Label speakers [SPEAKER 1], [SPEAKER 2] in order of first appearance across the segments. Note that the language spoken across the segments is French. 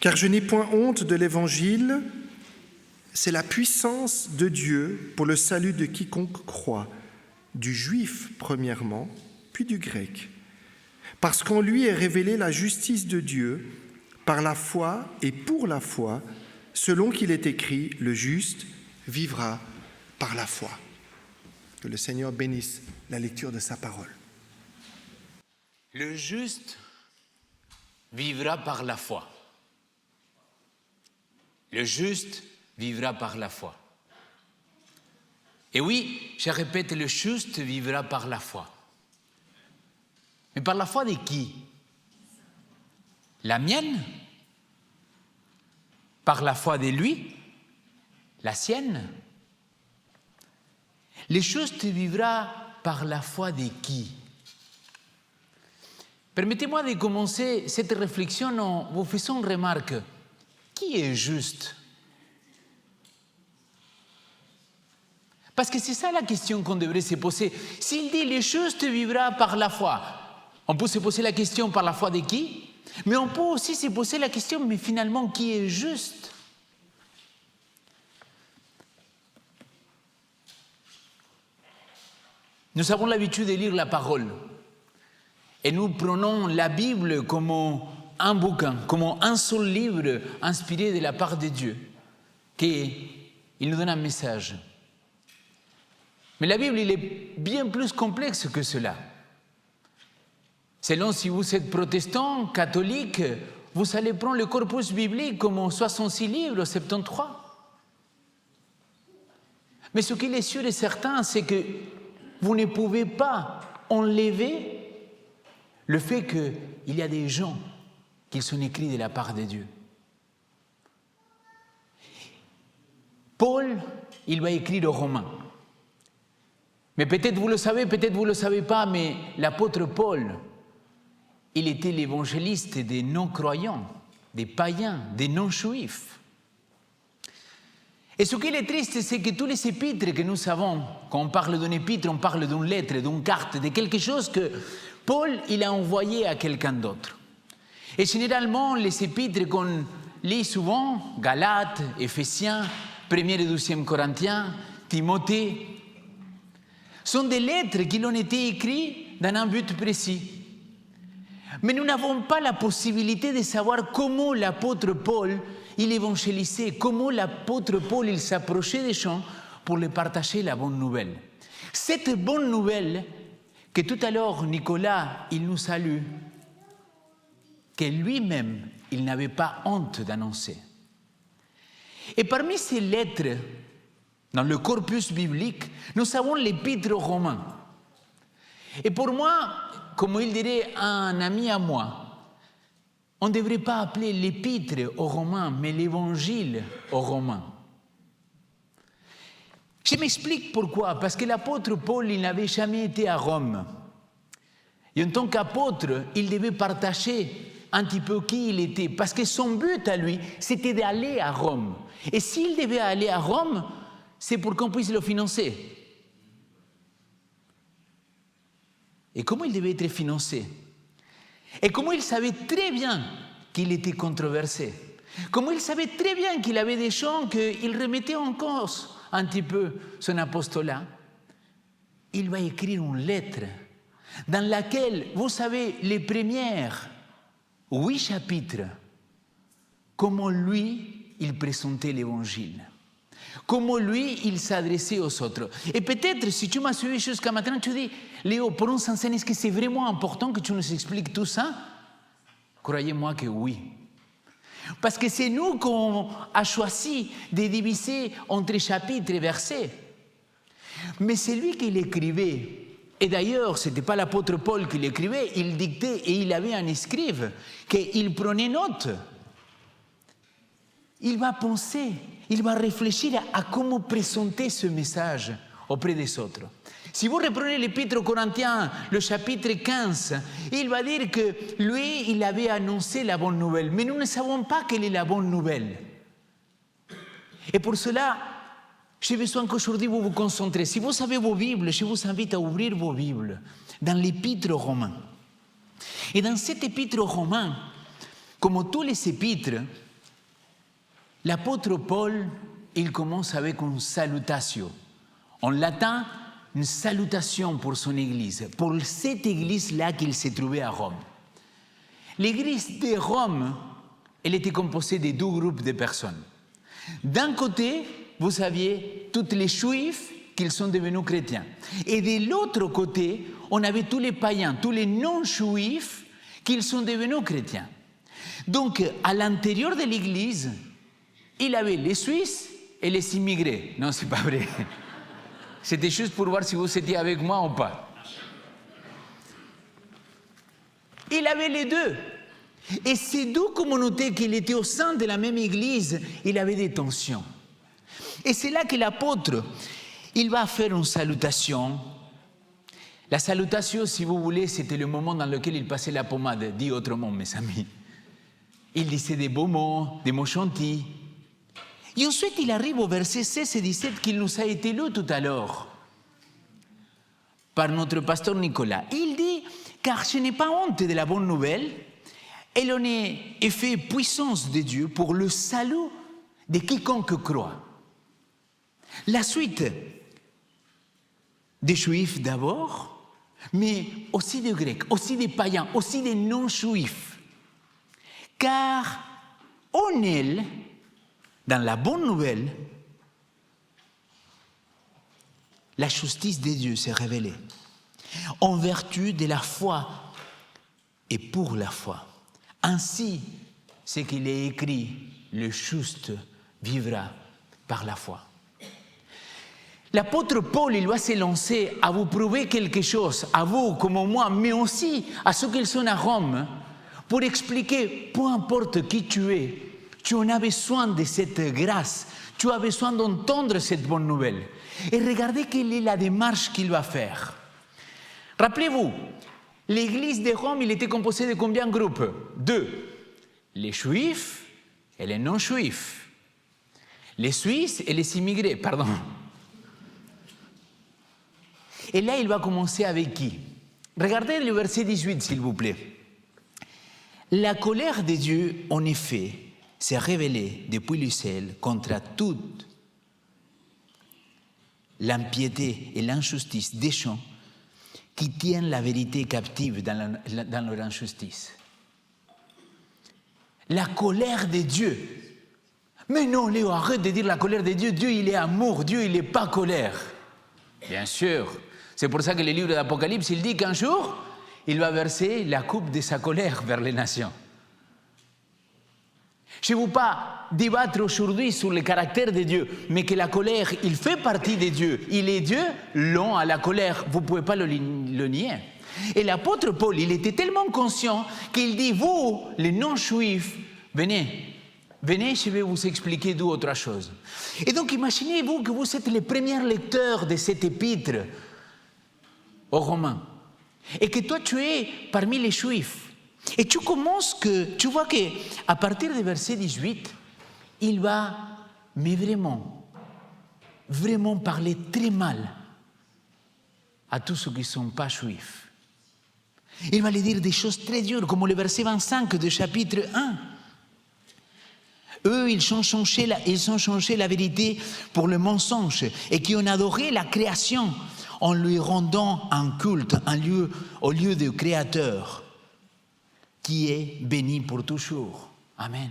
[SPEAKER 1] Car je n'ai point honte de l'Évangile, c'est la puissance de Dieu pour le salut de quiconque croit, du juif premièrement, puis du grec. Parce qu'en lui est révélée la justice de Dieu par la foi et pour la foi, selon qu'il est écrit, le juste vivra par la foi. Que le Seigneur bénisse la lecture de sa parole.
[SPEAKER 2] Le juste vivra par la foi. Le juste vivra par la foi. Et oui, je répète, le juste vivra par la foi. Mais par la foi de qui? La mienne? Par la foi de lui? La sienne? Le juste vivra par la foi de qui? Permettez-moi de commencer cette réflexion en vous faisant une remarque. Qui est juste? Parce que c'est ça la question qu'on devrait se poser. S'il dit le juste vivra par la foi, on peut se poser la question par la foi de qui? Mais on peut aussi se poser la question, mais finalement, qui est juste? Nous avons l'habitude de lire la parole. Et nous prenons la Bible comme un bouquin, comme un seul livre inspiré de la part de Dieu, qu'il nous donne un message. Mais la Bible, il est bien plus complexe que cela. Selon si vous êtes protestant, catholique, vous allez prendre le corpus biblique comme 66 livres, 73. Mais ce qu'il est sûr et certain, c'est que vous ne pouvez pas enlever le fait qu'il y a des gens qui sont écrits de la part de Dieu. Paul, il va écrire aux Romains. Mais peut-être vous le savez, peut-être vous ne le savez pas, mais l'apôtre Paul, il était l'évangéliste des non-croyants, des païens, des non-juifs. Et ce qui est triste, c'est que tous les épîtres que nous avons, quand on parle d'une épître, on parle d'une lettre, d'une carte, de quelque chose que Paul, il a envoyé à quelqu'un d'autre. Et généralement, les épîtres qu'on lit souvent, Galates, Éphésiens, 1er et 2e Corinthiens, Timothée, sont des lettres qui ont été écrites dans un but précis. Mais nous n'avons pas la possibilité de savoir comment l'apôtre Paul, il évangélisait, comment l'apôtre Paul, il s'approchait des gens pour leur partager la bonne nouvelle. Cette bonne nouvelle que tout à l'heure Nicolas, il nous a lu, que lui-même, il n'avait pas honte d'annoncer. Et parmi ces lettres, dans le corpus biblique, nous avons l'épître aux Romains. Et pour moi, comme il dirait un ami à moi, on ne devrait pas appeler l'épître aux Romains, mais l'évangile aux Romains. Je m'explique pourquoi. Parce que l'apôtre Paul, il n'avait jamais été à Rome. Et en tant qu'apôtre, il devait partager un petit peu qui il était. Parce que son but à lui, c'était d'aller à Rome. Et s'il devait aller à Rome, c'est pour qu'on puisse le financer. Et comment il devait être financé? Et comment il savait très bien qu'il était controversé? Comment il savait très bien qu'il avait des gens qu'il remettait en cause un petit peu son apostolat? Il va écrire une lettre dans laquelle, vous savez, les premières 8 chapitres, comment lui, il présentait l'évangile. Comment lui, il s'adressait aux autres. Et peut-être, si tu m'as suivi jusqu'à maintenant, tu dis, Léo, pour un enseignant, est-ce que c'est vraiment important que tu nous expliques tout ça? Croyez-moi que oui. Parce que c'est nous qu'on a choisi de diviser entre chapitres et versets. Mais c'est lui qui l'écrivait. Et d'ailleurs, ce n'était pas l'apôtre Paul qui l'écrivait, il dictait et il avait un scribe qu'il prenait note. Il va penser, il va réfléchir à comment présenter ce message auprès des autres. Si vous reprenez l'Épître aux Corinthiens, le chapitre 15, il va dire que lui, il avait annoncé la bonne nouvelle. Mais nous ne savons pas quelle est la bonne nouvelle. Et pour cela, j'ai besoin qu'aujourd'hui vous vous concentrez. Si vous avez vos Bibles, je vous invite à ouvrir vos Bibles dans l'Épître aux Romains. Et dans cette Épître aux Romains, comme tous les épîtres, l'apôtre Paul, il commence avec une salutation. En latin, une salutation pour son église, pour cette église-là qu'il s'est trouvée à Rome. L'église de Rome, elle était composée de deux groupes de personnes. D'un côté, vous aviez tous les juifs qui sont devenus chrétiens. Et de l'autre côté, on avait tous les païens, tous les non-juifs qui sont devenus chrétiens. Donc, à l'intérieur de l'église, il y avait les Suisses et les immigrés. Non, c'est pas vrai. C'était juste pour voir si vous étiez avec moi ou pas. Il avait les deux. Et ces deux communautés qui étaient au sein de la même église, il avait des tensions. Et c'est là que l'apôtre, il va faire une salutation. La salutation, si vous voulez, c'était le moment dans lequel il passait la pommade. Dit autrement, mes amis. Il disait des beaux mots, des mots gentils. Et ensuite, il arrive au verset 16 et 17 qu'il nous a été lu tout à l'heure par notre pasteur Nicolas. Il dit, car je n'ai pas honte de la bonne nouvelle, elle en est effet puissance de Dieu pour le salut de quiconque croit. La suite des Juifs d'abord, mais aussi des Grecs, aussi des païens, aussi des non-Juifs. Car en elle, dans la bonne nouvelle, la justice de Dieu s'est révélée en vertu de la foi et pour la foi. Ainsi, c'est qu'il est écrit, le juste vivra par la foi. L'apôtre Paul, il va se lancer à vous prouver quelque chose, à vous comme moi, mais aussi à ceux qui sont à Rome, pour expliquer, peu importe qui tu es, tu en as besoin de cette grâce, tu as besoin d'entendre cette bonne nouvelle. Et regardez quelle est la démarche qu'il va faire. Rappelez-vous, l'église de Rome, il était composée de combien de groupes? 2. Les juifs et les non-juifs. Les Suisses et les immigrés, pardon. Et là, il va commencer avec qui? Regardez le verset 18, s'il vous plaît. La colère de Dieu, en effet, s'est révélée depuis le ciel contre toute l'impiété et l'injustice des gens qui tiennent la vérité captive dans leur injustice. La colère de Dieu. Mais non, Léo, arrête de dire la colère de Dieu. Dieu, il est amour. Dieu, il n'est pas colère. Bien sûr. C'est pour ça que le livre d'Apocalypse, il dit qu'un jour, il va verser la coupe de sa colère vers les nations. Je ne veux pas débattre aujourd'hui sur le caractère de Dieu, mais que la colère, il fait partie de Dieu. Il est Dieu, l'homme à la colère. Vous ne pouvez pas le nier. Et l'apôtre Paul, il était tellement conscient qu'il dit, vous, les non-juifs, venez, je vais vous expliquer deux ou trois choses. Et donc, imaginez-vous que vous êtes les premiers lecteurs de cette épître aux Romains. Et que toi, tu es parmi les Juifs. Et tu vois qu'à partir du verset 18, il va, mais vraiment parler très mal à tous ceux qui ne sont pas juifs. Il va lui dire des choses très dures, comme le verset 25 du chapitre 1. Eux, ils ont changé la vérité pour le mensonge et qui ont adoré la création en lui rendant un culte, au lieu du Créateur, qui est béni pour toujours. Amen.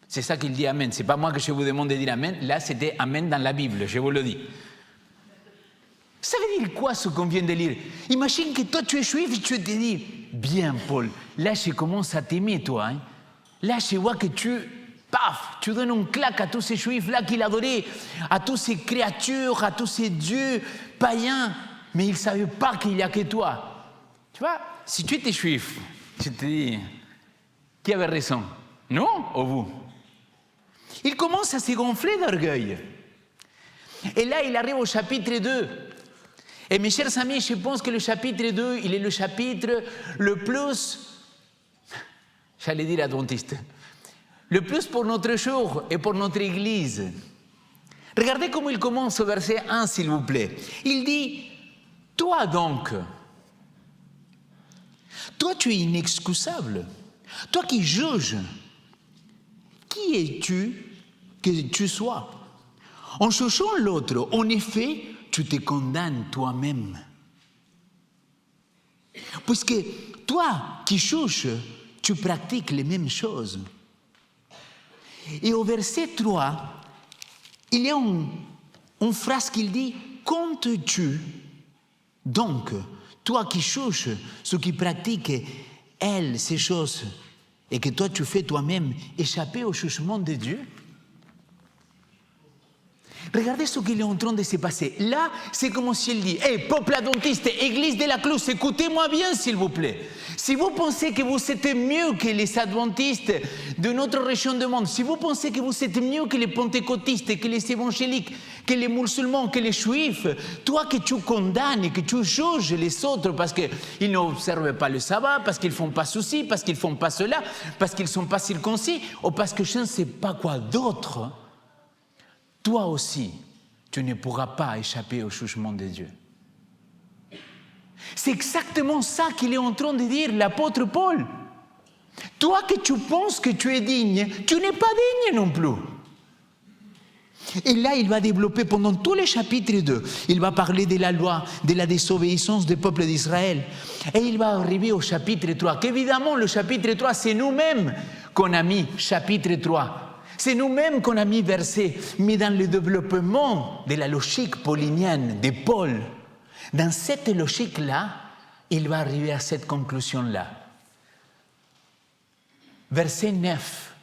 [SPEAKER 2] C'est ça qu'il dit Amen. Ce n'est pas moi que je vous demande de dire Amen. Là, c'était Amen dans la Bible, je vous le dis. Ça veut dire quoi ce qu'on vient de lire? Imagine que toi, tu es juif et tu te dis, bien Paul, là, je commence à t'aimer, toi. Hein? Là, je vois que tu donnes une claque à tous ces juifs-là qu'il adorait, à toutes ces créatures, à tous ces dieux païens, mais ils ne savaient pas qu'il n'y a que toi. Tu vois, si tu étais juif, je te dis, qui avait raison? Nous ou vous? Il commence à se gonfler d'orgueil. Et là, il arrive au chapitre 2. Et mes chers amis, je pense que le chapitre 2, il est le chapitre le plus, j'allais dire adventiste, le plus pour notre jour et pour notre Église. Regardez comment il commence au verset 1, s'il vous plaît. Il dit, toi donc, toi tu es inexcusable, toi qui juges, qui es-tu que tu sois. En cherchant l'autre, en effet, tu te condamnes toi-même. Puisque toi qui cherches, tu pratiques les mêmes choses. Et au verset 3, il y a une phrase qui dit « Comptes-tu donc, toi qui cherches, ceux qui pratiquent, elles, ces choses, et que toi tu fais toi-même, échapper au jugement de Dieu ?» Regardez ce qu'il est en train de se passer. Là, c'est comme s'il dit, hey, peuple adventiste, église de la Clouse, écoutez-moi bien, s'il vous plaît. Si vous pensez que vous êtes mieux que les adventistes de notre région du monde, si vous pensez que vous êtes mieux que les pentecôtistes, que les évangéliques, que les musulmans, que les juifs, toi que tu condamnes, que tu juges les autres parce qu'ils n'observent pas le sabbat, parce qu'ils ne font pas ceci, parce qu'ils ne font pas cela, parce qu'ils ne sont pas circoncis, ou parce que je ne sais pas quoi d'autre, toi aussi, tu ne pourras pas échapper au jugement de Dieu. C'est exactement ça qu'il est en train de dire l'apôtre Paul. Toi que tu penses que tu es digne, tu n'es pas digne non plus. Et là, il va développer pendant tout le chapitre 2, il va parler de la loi, de la désobéissance du peuple d'Israël. Et il va arriver au chapitre 3, qu'évidemment, le chapitre 3, c'est nous-mêmes qu'on a mis chapitre 3. C'est nous-mêmes qu'on a mis verset, mais dans le développement de la logique paulinienne de Paul, dans cette logique-là, il va arriver à cette conclusion-là. Verset 9.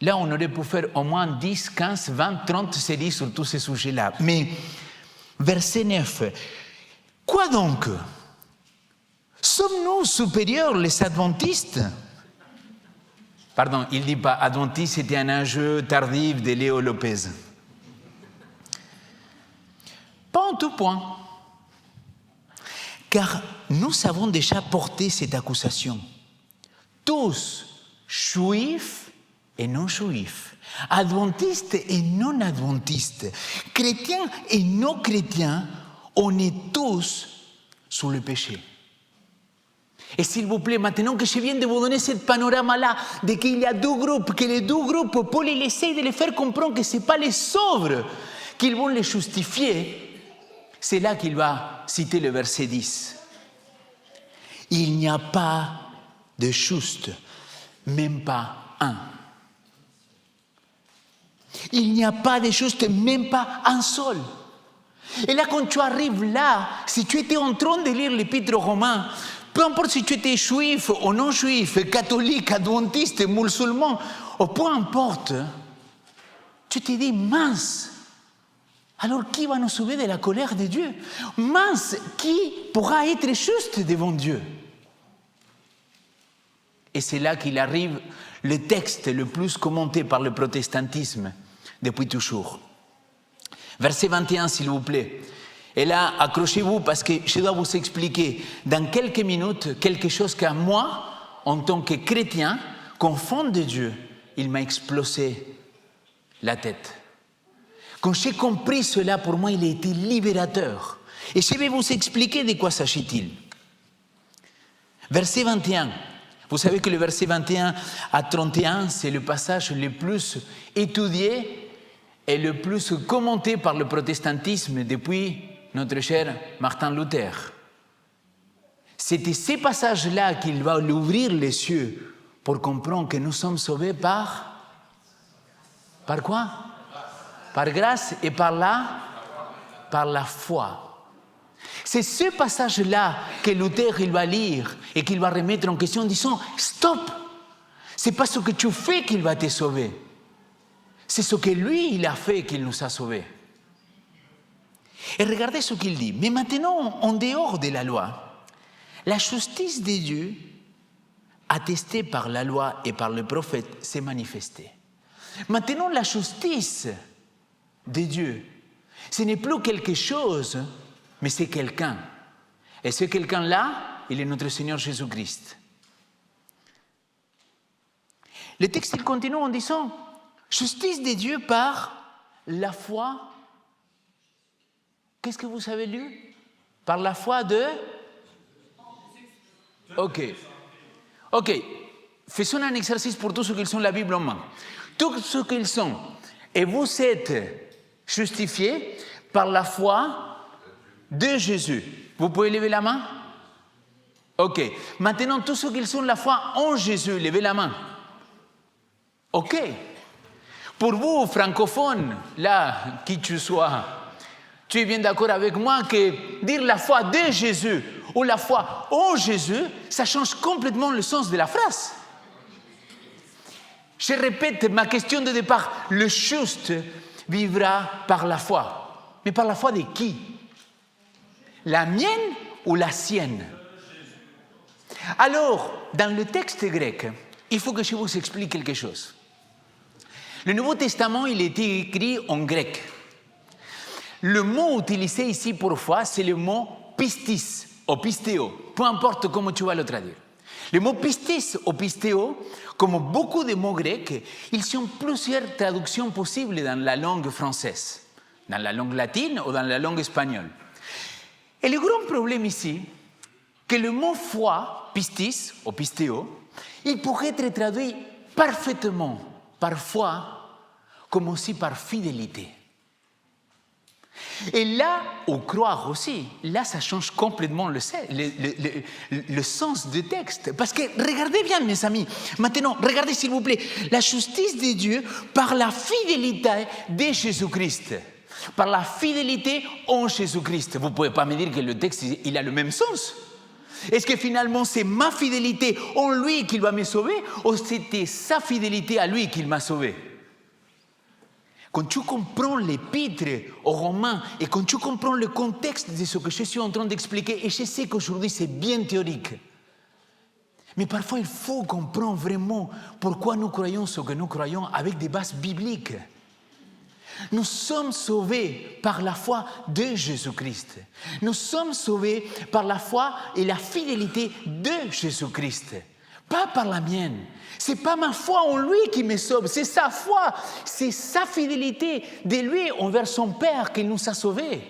[SPEAKER 2] Là, on aurait pu faire au moins 10, 15, 20, 30 séries sur tous ces sujets-là. Mais, verset 9. Quoi donc? Sommes-nous supérieurs, les adventistes? Pardon, il ne dit pas adventiste, c'était un enjeu tardif de Léo Lopez. Pas en tout point. Car nous avons déjà porté cette accusation. Tous, juifs et non-juifs, adventistes et non-adventistes, chrétiens et non-chrétiens, on est tous sous le péché. Et s'il vous plaît, maintenant que je viens de vous donner ce panorama-là, de qu'il y a deux groupes, que les deux groupes, Paul il essaie de les faire comprendre que ce n'est pas les sauves qui vont les justifier, c'est là qu'il va citer le verset 10. Il n'y a pas de juste, même pas un. Il n'y a pas de juste, même pas un seul. Et là, quand tu arrives là, si tu étais en train de lire l'épître aux Romains, peu importe si tu étais juif ou non juif, catholique, adventiste, musulman, ou peu importe, tu te dis, mince, alors qui va nous sauver de la colère de Dieu? Mince, qui pourra être juste devant Dieu? Et c'est là qu'il arrive le texte le plus commenté par le protestantisme depuis toujours. Verset 21, s'il vous plaît. Et là, accrochez-vous parce que je dois vous expliquer dans quelques minutes quelque chose qu'à moi, en tant que chrétien, qu'enfant de Dieu, il m'a explosé la tête. Quand j'ai compris cela, pour moi, il a été libérateur. Et je vais vous expliquer de quoi s'agit-il. Verset 21. Vous savez que le verset 21 à 31, c'est le passage le plus étudié et le plus commenté par le protestantisme depuis notre cher Martin Luther. C'était ces passages-là qu'il va ouvrir les yeux pour comprendre que nous sommes sauvés par quoi? Par grâce et par la foi. C'est ce passage-là que Luther il va lire et qu'il va remettre en question en disant « Stop! C'est pas ce que tu fais qu'il va te sauver. C'est ce que lui, il a fait qu'il nous a sauvés. » Et regardez ce qu'il dit. Mais maintenant, en dehors de la loi, la justice de Dieu, attestée par la loi et par le prophète, s'est manifestée. Maintenant, la justice de Dieu, ce n'est plus quelque chose, mais c'est quelqu'un. Et ce quelqu'un-là, il est notre Seigneur Jésus-Christ. Le texte il continue en disant « Justice de Dieu par la foi ». Qu'est-ce que vous avez lu? Par la foi de... Ok. Faisons un exercice pour tous ceux qui ont la Bible en main. tout ce qu'ils sont. Et vous êtes justifiés par la foi de Jésus. Vous pouvez lever la main? Ok. Maintenant, tous ceux qui sont la foi en Jésus, levez la main. Ok. Pour vous, francophones, là, qui tu sois, tu es bien d'accord avec moi que dire la foi de Jésus ou la foi en Jésus, ça change complètement le sens de la phrase. Je répète ma question de départ. Le juste vivra par la foi. Mais par la foi de qui? La mienne ou la sienne? Alors, dans le texte grec, il faut que je vous explique quelque chose. Le Nouveau Testament, il est écrit en grec. Le mot utilisé ici pour foi, c'est le mot pistis ou pistéo, peu importe comment tu vas le traduire. Le mot pistis ou pistéo, comme beaucoup de mots grecs, ils ont plusieurs traductions possibles dans la langue française, dans la langue latine ou dans la langue espagnole. Et le grand problème ici, que le mot foi, pistis ou pistéo, il pourrait être traduit parfaitement par foi, comme aussi par fidélité. Et là, ou croire aussi, là, ça change complètement le sens du texte. Parce que, regardez bien, mes amis, maintenant, regardez s'il vous plaît, la justice de Dieu par la fidélité de Jésus-Christ. Par la fidélité en Jésus-Christ. Vous ne pouvez pas me dire que le texte, il a le même sens. Est-ce que finalement, c'est ma fidélité en lui qu'il va me sauver, ou c'était sa fidélité à lui qu'il m'a sauvé? Quand tu comprends l'épître aux Romains et quand tu comprends le contexte de ce que je suis en train d'expliquer, et je sais qu'aujourd'hui c'est bien théorique, mais parfois il faut comprendre vraiment pourquoi nous croyons ce que nous croyons avec des bases bibliques. Nous sommes sauvés par la foi de Jésus-Christ. Nous sommes sauvés par la foi et la fidélité de Jésus-Christ. Pas par la mienne. Ce n'est pas ma foi en lui qui me sauve, c'est sa foi, c'est sa fidélité de lui envers son Père qui nous a sauvés.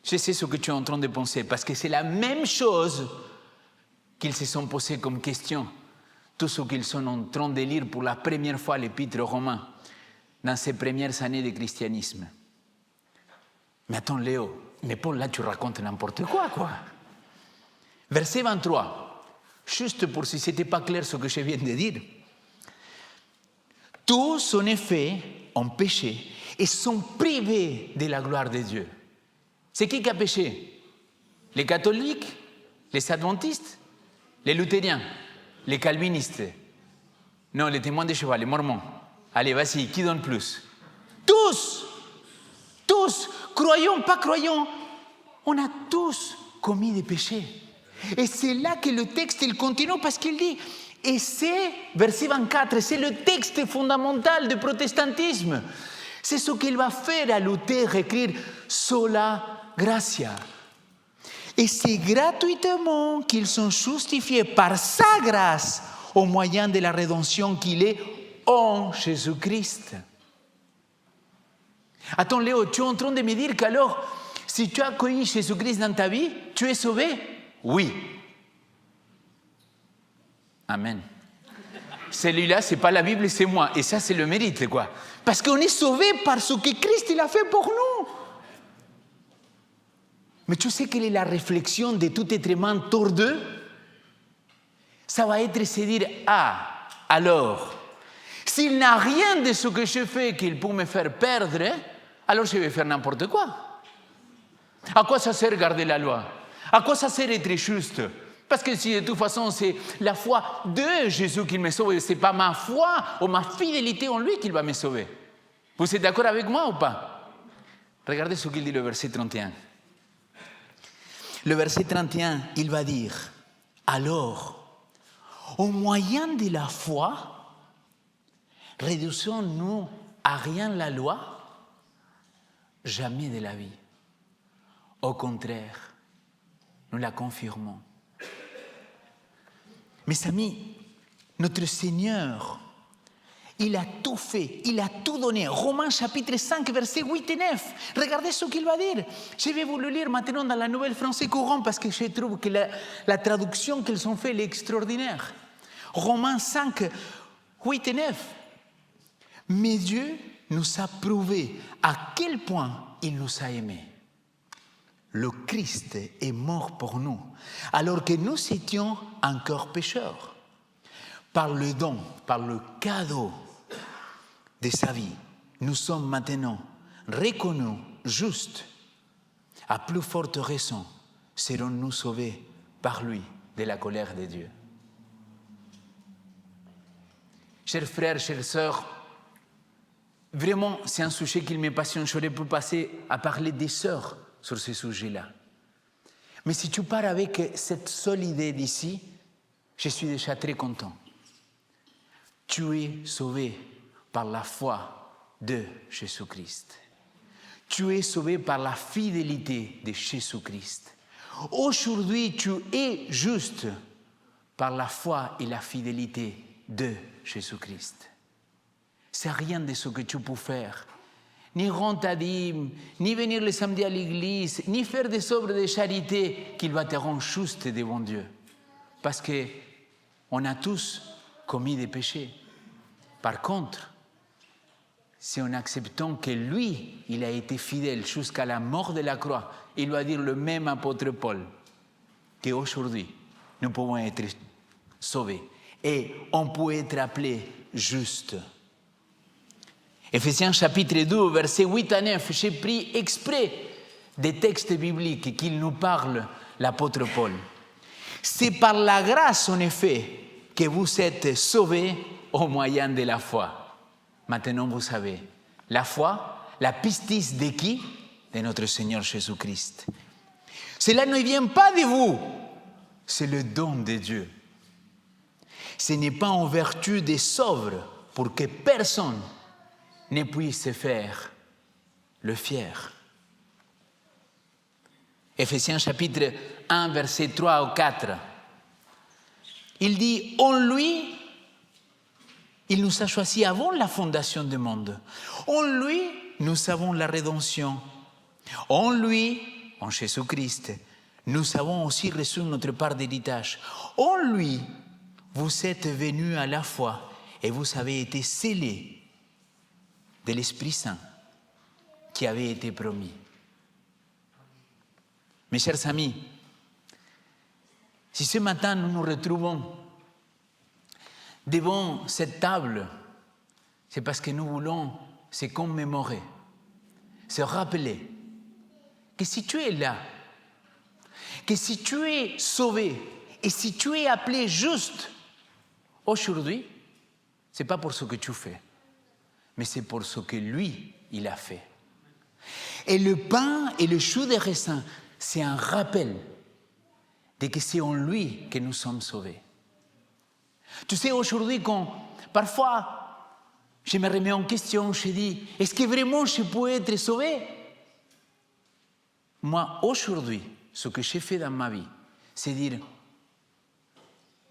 [SPEAKER 2] Je sais ce que tu es en train de penser, parce que c'est la même chose qu'ils se sont posés comme question, tous ceux qu'ils sont en train de lire pour la première fois l'épître aux Romains dans ces premières années de christianisme. Mais attends Léo, mais Paul là tu racontes n'importe quoi. Verset 23, juste pour si ce n'était pas clair ce que je viens de dire. Tous en effet ont péché et sont privés de la gloire de Dieu. C'est qui a péché? Les catholiques? Les adventistes? Les luthériens? Les calvinistes? Non, les témoins de Jéhovah, les mormons. Allez, vas-y, qui donne plus? Tous, croyons, pas croyons, on a tous commis des péchés. Et c'est là que le texte il continue parce qu'il dit, et c'est, verset 24, c'est le texte fondamental du protestantisme. C'est ce qu'il va faire à Luther, écrire sola gratia. Et c'est gratuitement qu'ils sont justifiés par sa grâce au moyen de la rédemption qu'il est en Jésus-Christ. Attends Léo, tu es en train de me dire qu'alors, si tu as accueilli Jésus-Christ dans ta vie, tu es sauvé? Oui. Amen. Celui-là, ce n'est pas la Bible, c'est moi. Et ça, c'est le mérite, quoi. Parce qu'on est sauvé par ce que Christ il a fait pour nous. Mais tu sais quelle est la réflexion de tout être humain tordeux? Ça va être se dire, ah, alors, s'il n'a rien de ce que je fais qu'il peut me faire perdre, alors je vais faire n'importe quoi. À quoi ça sert garder la loi? À quoi ça sert être juste? Parce que si de toute façon c'est la foi de Jésus qui me sauve, ce n'est pas ma foi ou ma fidélité en lui qui va me sauver. Vous êtes d'accord avec moi ou pas? Regardez ce qu'il dit le verset 31. Le verset 31, il va dire, alors, au moyen de la foi, réduisons-nous à rien la loi? Jamais de la vie. Au contraire, nous la confirmons. Mes amis, notre Seigneur, il a tout fait, il a tout donné. Romains chapitre 5, versets 8 et 9. Regardez ce qu'il va dire. Je vais vous le lire maintenant dans la Nouvelle Français courant parce que je trouve que la traduction qu'ils ont faite est extraordinaire. Romains 5, 8 et 9. Mais Dieu nous a prouvé à quel point il nous a aimés. Le Christ est mort pour nous, alors que nous étions encore pécheurs. Par le don, par le cadeau de sa vie, nous sommes maintenant reconnus justes. À plus forte raison, serons-nous sauvés par lui de la colère de Dieu. Chers frères, chères sœurs, vraiment, c'est un sujet qui me passionne. J'aurais pu passer à parler des heures sur ce sujet-là. Mais si tu pars avec cette seule idée d'ici, je suis déjà très content. Tu es sauvé par la foi de Jésus-Christ. Tu es sauvé par la fidélité de Jésus-Christ. Aujourd'hui, tu es juste par la foi et la fidélité de Jésus-Christ. C'est rien de ce que tu peux faire. Ni rendre ta dîme, ni venir le samedi à l'église, ni faire des œuvres de charité qui va te rendre juste devant Dieu. Parce qu'on a tous commis des péchés. Par contre, si en acceptant que lui, il a été fidèle jusqu'à la mort de la croix, il va dire le même apôtre Paul, qu'aujourd'hui, nous pouvons être sauvés. Et on peut être appelé juste. Éphésiens chapitre 2, versets 8 à 9, j'ai pris exprès des textes bibliques qu'il nous parle, l'apôtre Paul. C'est par la grâce, en effet, que vous êtes sauvés au moyen de la foi. Maintenant, vous savez, la foi, la pistis de qui? De notre Seigneur Jésus-Christ. Cela ne vient pas de vous, c'est le don de Dieu. Ce n'est pas en vertu des œuvres pour que personne ne puisse se faire le fier. Éphésiens chapitre 1, versets 3 au 4. Il dit, en lui, il nous a choisis avant la fondation du monde. En lui, nous avons la rédemption. En lui, en Jésus-Christ, nous avons aussi reçu notre part d'héritage. En lui, vous êtes venus à la foi et vous avez été scellés de l'Esprit Saint qui avait été promis. Mes chers amis, si ce matin nous nous retrouvons devant cette table, c'est parce que nous voulons se commémorer, se rappeler que si tu es là, que si tu es sauvé et si tu es appelé juste aujourd'hui, ce n'est pas pour ce que tu fais, mais c'est pour ce que lui, il a fait. Et le pain et le jus de raisin, c'est un rappel de que c'est en lui que nous sommes sauvés. Tu sais, aujourd'hui, quand parfois je me remets en question, je dis, est-ce que vraiment je peux être sauvé? Moi, aujourd'hui, ce que j'ai fait dans ma vie, c'est dire,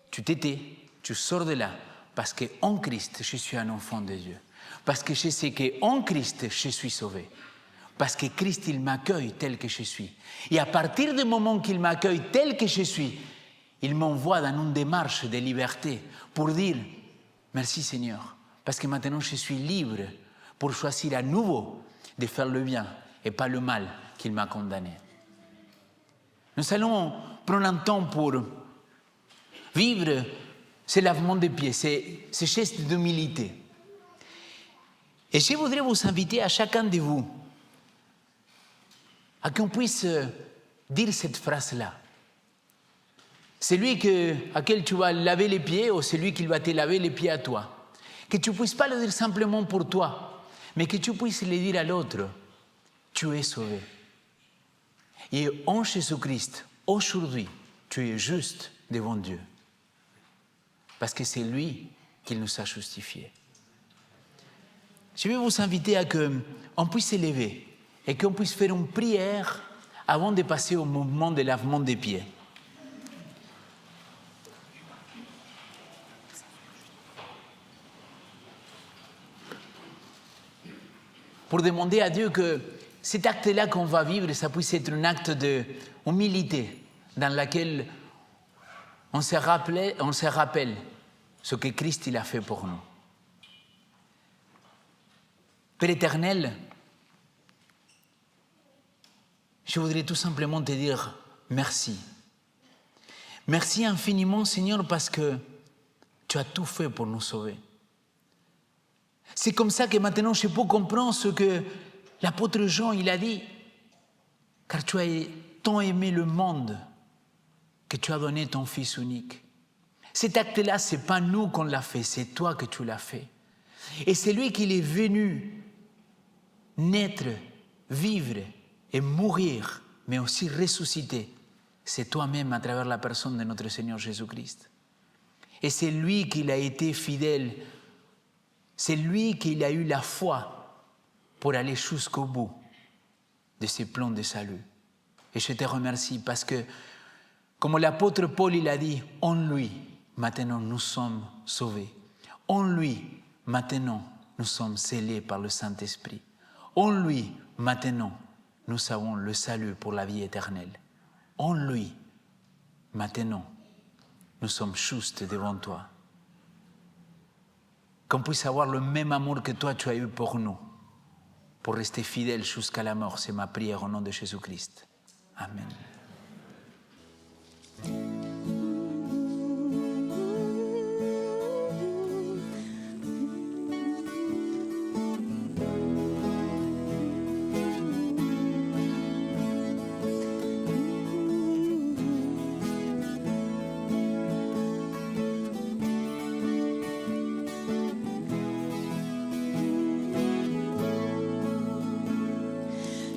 [SPEAKER 2] tu t'étais, tu sors de là, parce qu'en Christ, je suis un enfant de Dieu. Parce que je sais qu'en Christ, je suis sauvé. Parce que Christ, il m'accueille tel que je suis. Et à partir du moment qu'il m'accueille tel que je suis, il m'envoie dans une démarche de liberté pour dire « Merci Seigneur, parce que maintenant je suis libre pour choisir à nouveau de faire le bien et pas le mal qu'il m'a condamné. » Nous allons prendre un temps pour vivre ce lavement des pieds, ce geste d'humilité. Et je voudrais vous inviter à chacun de vous à qu'on puisse dire cette phrase-là. Celui à quel tu vas laver les pieds ou celui qui va te laver les pieds à toi. Que tu ne puisses pas le dire simplement pour toi, mais que tu puisses le dire à l'autre. Tu es sauvé. Et en Jésus-Christ, aujourd'hui, tu es juste devant Dieu. Parce que c'est lui qui nous a justifiés. Je vais vous inviter à qu'on puisse s'élever et qu'on puisse faire une prière avant de passer au mouvement de lavement des pieds. Pour demander à Dieu que cet acte-là qu'on va vivre, ça puisse être un acte d'humilité dans lequel on se rappelle ce que Christ il a fait pour nous. Père éternel, je voudrais tout simplement te dire merci. Merci infiniment, Seigneur, parce que tu as tout fait pour nous sauver. C'est comme ça que maintenant je peux comprendre ce que l'apôtre Jean il a dit. Car tu as tant aimé le monde que tu as donné ton Fils unique. Cet acte-là, ce n'est pas nous qu'on l'a fait, c'est toi que tu l'as fait. Et c'est lui qui est venu naître, vivre et mourir, mais aussi ressusciter. C'est toi-même à travers la personne de notre Seigneur Jésus-Christ. Et c'est lui qui a été fidèle. C'est lui qui a eu la foi pour aller jusqu'au bout de ses plans de salut. Et je te remercie parce que, comme l'apôtre Paul il a dit, en lui, maintenant nous sommes sauvés. En lui, maintenant nous sommes scellés par le Saint-Esprit. En lui, maintenant, nous avons le salut pour la vie éternelle. En lui, maintenant, nous sommes justes devant toi. Qu'on puisse avoir le même amour que toi tu as eu pour nous, pour rester fidèle jusqu'à la mort. C'est ma prière au nom de Jésus-Christ. Amen.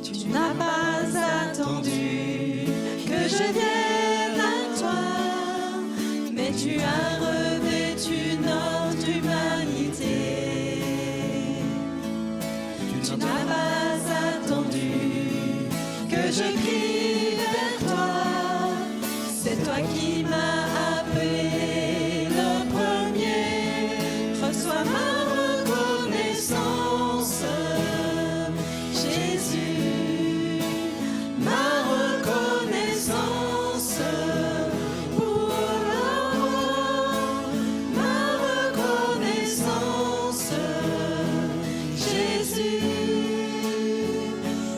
[SPEAKER 3] Tu n'as pas attendu que je vienne à toi, mais tu as revêtu notre humanité. Tu n'as pas attendu que je crie vers toi, c'est toi qui m'as appelé le premier. Reçois ma reconnaissance, Jésus, ma reconnaissance pour l'amour, ma reconnaissance, Jésus,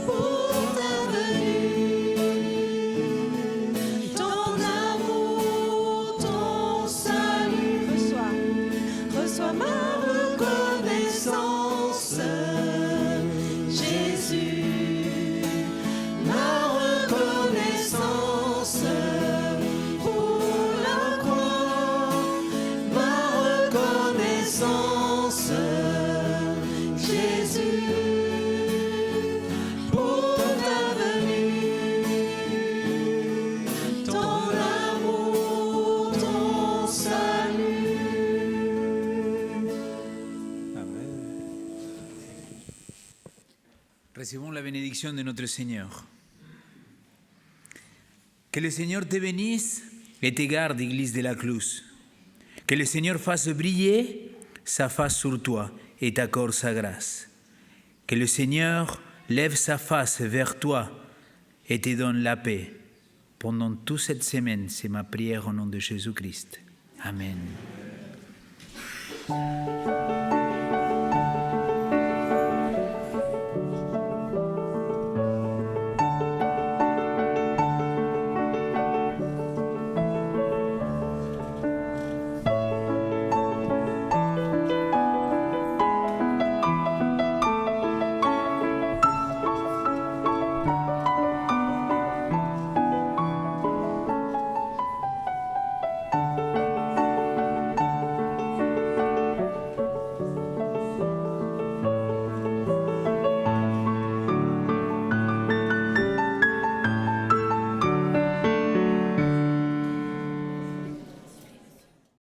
[SPEAKER 3] pour ta venue, ton amour, ton salut. Reçois ma reconnaissance, Jésus, ma reconnaissance pour la croix, ma reconnaissance, Jésus, pour ta venue, ton amour, ton salut.
[SPEAKER 2] Recevons la bénédiction de notre Seigneur. Que le Seigneur te bénisse et te garde, Église de la Cluse. Que le Seigneur fasse briller sa face sur toi et t'accorde sa grâce. Que le Seigneur lève sa face vers toi et te donne la paix. Pendant toute cette semaine, c'est ma prière au nom de Jésus-Christ. Amen.